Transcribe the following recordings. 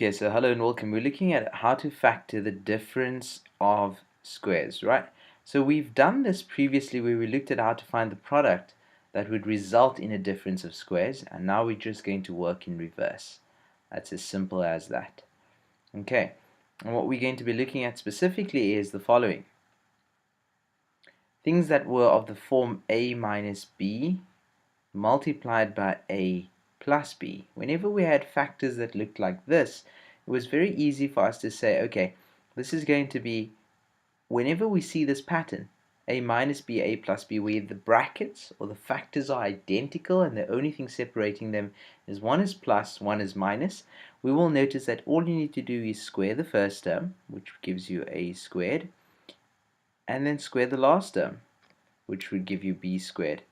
Okay, so hello and welcome. We're looking at how to factor the difference of squares, right? So we've done this previously where we looked at how to find the product that would result in a difference of squares, and now we're just going to work in reverse. That's as simple as that. Okay, and what we're going to be looking at specifically is the following. Things that were of the form a minus b multiplied by a plus b. Whenever we had factors that looked like this, it was very easy for us to say, okay, this is going to be, whenever we see this pattern, a minus b, a plus b, where the brackets or the factors are identical and the only thing separating them is one is plus, one is minus, we will notice that all you need to do is square the first term, which gives you a squared, and then square the last term, which would give you b squared,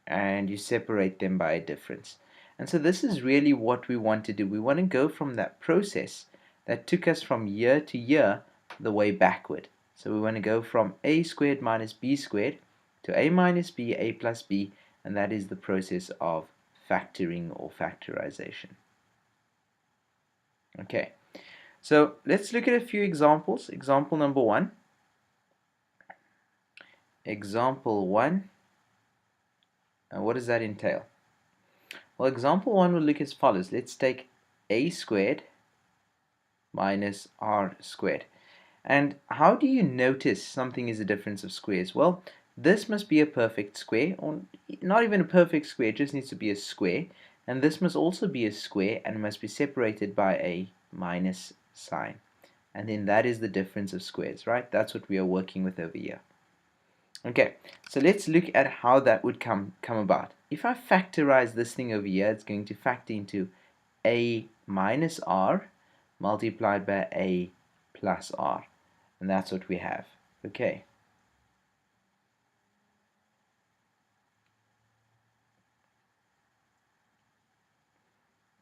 and you separate them by a difference. And so this is really what we want to do. We want to go from that process that took us from year to year the way backward. So we want to go from a squared minus b squared to a minus b, a plus b, and that is the process of factoring or factorization. Okay, so let's look at a few examples. Example number one. Example one. What does that entail? Well, example one will look as follows. Let's take a squared minus r squared. And how do you notice something is a difference of squares? Well, this must be a perfect square, or not even a perfect square, it just needs to be a square. And this must also be a square and must be separated by a minus sign. And then that is the difference of squares, right? That's what we are working with over here. Okay, so let's look at how that would come about. If I factorize this thing over here, it's going to factor into a minus r multiplied by a plus r. And that's what we have. Okay.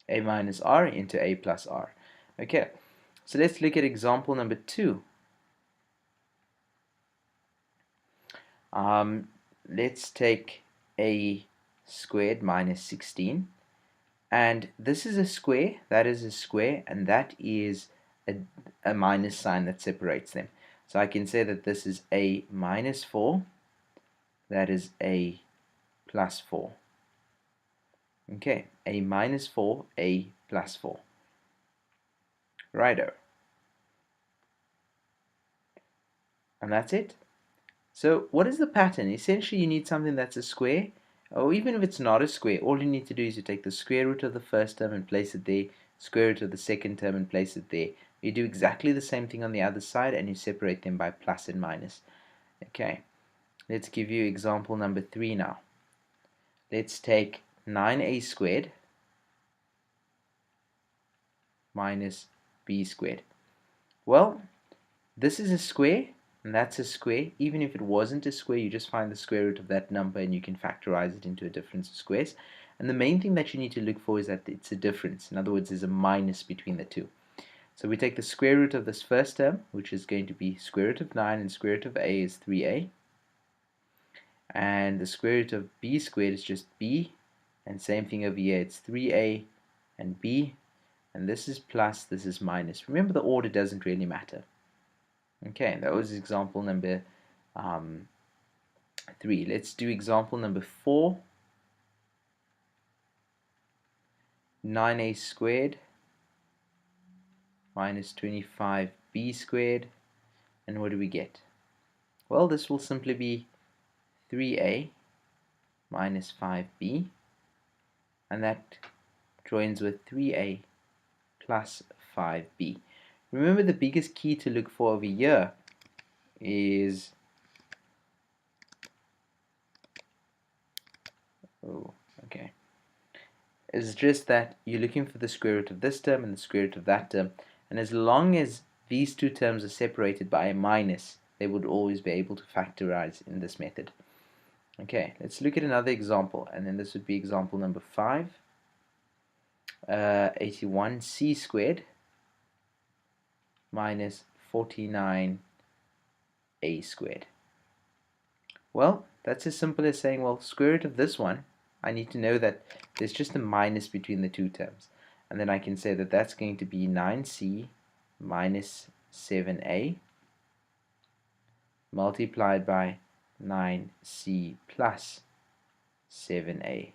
A minus r into a plus r. Okay, so let's look at example number two. Let's take a squared minus 16, and this is a square, that is a square, and that is a minus sign that separates them. So I can say that this is a minus 4, that is a plus 4. Okay, a minus 4, a plus 4. Righto. And that's it. So what is the pattern? Essentially you need something that's a square, or even if it's not a square, all you need to do is you take the square root of the first term and place it there, square root of the second term and place it there. You do exactly the same thing on the other side and you separate them by plus and minus. Okay, let's give you example number 3 now. Let's take 9a squared minus b squared. Well, this is a square, and that's a square. Even if it wasn't a square, you just find the square root of that number and you can factorize it into a difference of squares. And the main thing that you need to look for is that it's a difference. In other words, there's a minus between the two. So we take the square root of this first term, which is going to be square root of 9, and square root of a is 3a. And the square root of b squared is just b. And same thing over here, it's 3a and b. And this is plus, this is minus. Remember, the order doesn't really matter. Okay, that was example number 3. Let's do example number 4. 9a squared minus 25b squared. And what do we get? Well, this will simply be 3a minus 5b. And that joins with 3a plus 5b. Remember, the biggest key to look for over here is is just that you're looking for the square root of this term and the square root of that term, and as long as these two terms are separated by a minus, they would always be able to factorize in this method. Okay, let's look at another example, and then this would be example number 5. 81c squared minus 49a squared. Well, that's as simple as saying, well, square root of this one, I need to know that there's just a minus between the two terms. And then I can say that that's going to be 9c minus 7a multiplied by 9c plus 7a.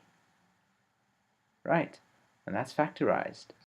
Right, and that's factorized.